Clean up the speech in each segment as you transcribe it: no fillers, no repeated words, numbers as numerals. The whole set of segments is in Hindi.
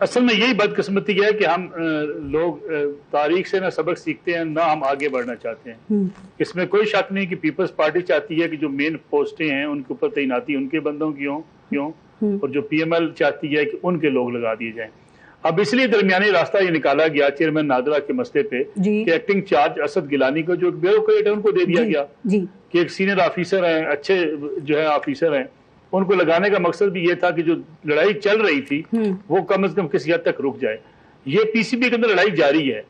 असल में यही बदकिस्मती है कि हम लोग तारीख से ना सबक सीखते हैं ना हम आगे बढ़ना चाहते हैं। इसमें कोई शक नहीं कि पीपल्स पार्टी चाहती है कि जो मेन पोस्टें हैं उनके ऊपर तैनाती उनके बंदों की हों और जो पीएमएल चाहती है कि उनके लोग लगा दिए जाएं। अब इसलिए दरमियानी रास्ता ये निकाला गया चेयरमैन नादरा के मसले पे कि एक्टिंग चार्ज असद गिलानी को जो ब्यूरोक्रेट है उनको दे दिया गया कि एक सीनियर ऑफिसर हैं, अच्छे जो है ऑफिसर हैं, उनको लगाने का मकसद भी ये था कि जो लड़ाई चल रही थी वो कम से कम किसी हद तक रुक जाए। ये पीसीबी के अंदर लड़ाई जारी है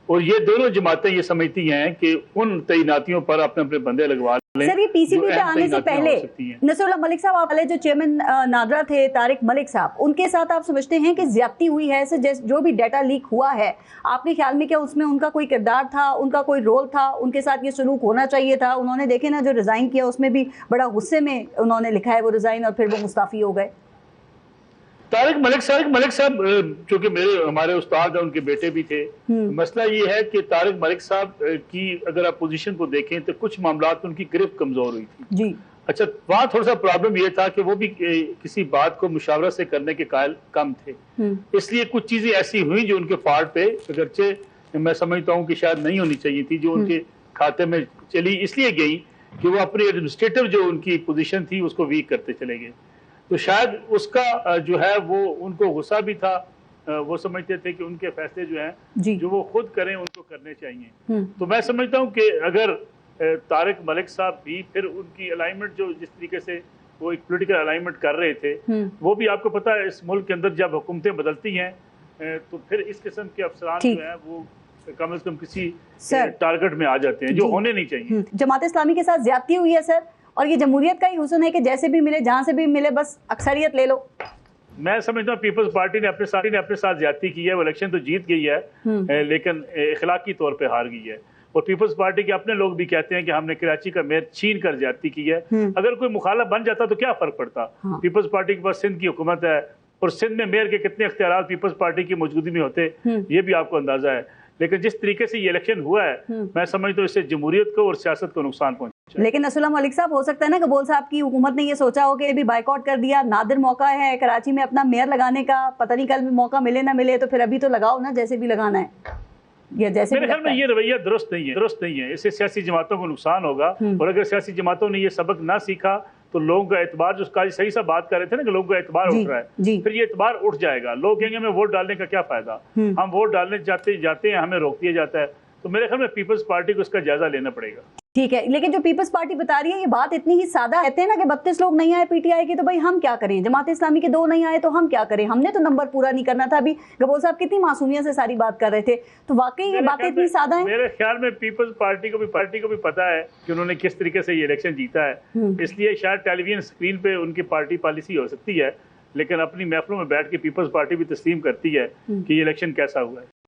और ये दोनों जमातें ये समझती हैं कि उन तैनातियों पर अपने अपने बंदे लगवा लें। सर, ये पीसीबी पे आने से पहले नसरुल्लाह मलिक साहब आप पहले जो चेयरमैन नादरा थे तारिक मलिक साहब, उनके साथ आप समझते हैं कि ज्यादती हुई है? जो भी डाटा लीक हुआ है आपके ख्याल में क्या उसमें उनका कोई किरदार था, उनका कोई रोल था, उनके साथ ये सलूक होना चाहिए था? उन्होंने देखे ना जो रिजाइन किया उसमें भी बड़ा गुस्से में उन्होंने लिखा है वो रिजाइन और फिर वो मुस्ताफी हो गए। तारिक मलिक साहब चूंकि हमारे उस्ताद हैं, उनके बेटे भी थे। मसला ये है कि तारिक मलिक साहब की अगर आप पोजीशन को देखें तो कुछ मामलात उनकी गिरफ्त कमजोर हुई थी जी। अच्छा, वहां थोड़ा सा प्रॉब्लम ये था कि वो भी किसी बात को मुशावरा से करने के कायल कम थे, इसलिए कुछ चीजें ऐसी हुई जो उनके फार्ट पे अगरचे मैं समझता हूँ कि शायद नहीं होनी चाहिए थी, जो उनके खाते में चली इसलिए गई कि वो अपनी एडमिनिस्ट्रेटिव जो उनकी पोजीशन थी उसको वीक करते चले गए। तो शायद उसका जो है वो उनको गुस्सा भी था, वो समझते थे कि उनके फैसले जो हैं जो वो खुद करें उनको करने चाहिए। तो मैं समझता हूँ कि अगर तारिक मलिक साहब भी फिर उनकी अलाइनमेंट जो जिस तरीके से वो एक पॉलिटिकल अलाइनमेंट कर रहे थे वो भी आपको पता है इस मुल्क के अंदर जब हुकूमतें बदलती हैं तो फिर इस किस्म के अफसरान जो हैं वो कम से कम किसी टारगेट में आ जाते हैं जो होने नहीं चाहिए। जमात इस्लामी के साथ ज्यादती हुई है सर, और ये जमहूरियत का ही हुस्न है कि जैसे भी मिले जहां से भी मिले बस अक्सरियत ले लो। मैं समझता हूँ पीपल्स पार्टी ने अपने साथ ज्यादती की है, वो इलेक्शन तो जीत गई है लेकिन इखलाकी तौर पे हार गई है। और पीपल्स पार्टी के अपने लोग भी कहते हैं कि हमने कराची का मेयर छीन कर ज्यादती की है। अगर कोई मुखालफ बन जाता तो क्या फर्क पड़ता। पीपल्स पार्टी के पास सिंध की हुकूमत है और सिंध में मेयर के कितने इख्तियार पीपल्स पार्टी की मौजूदगी में होते ये भी आपको अंदाजा है। लेकिन जिस तरीके से ये इलेक्शन हुआ है मैं समझता हूँ इससे जमहूरियत को और सियासत को नुकसान पहुंचा। लेकिन नसरुल्लाह मलिक साहब, हो सकता है ना कबूल साहब की हुकूमत ने ये सोचा हो कि अभी बाइकआउट कर दिया, नादिर मौका है कराची में अपना मेयर लगाने का, पता नहीं कल भी मौका मिले ना मिले, तो फिर अभी तो लगाओ ना जैसे भी लगाना है। ये जैसे मेरे ख्याल में ये रवैया दुरुस्त नहीं है। इससे सियासी जमातों को नुकसान होगा और अगर सियासी जमातों ने ये सबक ना सीखा तो लोगों का एतबार, जो सही सा बात कर रहे थे ना कि लोगों का एतबार उठ रहा है, फिर ये एतबार उठ जाएगा। लोग कहेंगे हमें वोट डालने का क्या फायदा, हम वोट डालने जाते हैं हमें रोक दिया जाता है। तो मेरे ख्याल में पीपल्स पार्टी को इसका जायजा लेना पड़ेगा। ठीक है, लेकिन जो पीपल्स पार्टी बता रही है ये बात इतनी ही सादा कहते हैं ना कि 32 लोग नहीं आए पीटीआई के, तो भाई हम क्या करें? जमात इस्लामी के 2 नहीं आए तो हम क्या करें? हमने तो नंबर पूरा नहीं करना था। अभी गबोर साहब कितनी मासूमियत से सारी बात कर रहे थे, तो वाकई ये बातें इतनी सादा है। मेरे ख्याल में पीपल्स पार्टी को भी पता है कि उन्होंने किस तरीके से ये इलेक्शन जीता है, इसलिए शायद टेलीविजन स्क्रीन पे उनकी पार्टी पॉलिसी हो सकती है, लेकिन अपनी महफिलों में बैठ के पीपल्स पार्टी भी तस्लीम करती है कि ये इलेक्शन कैसा हुआ है।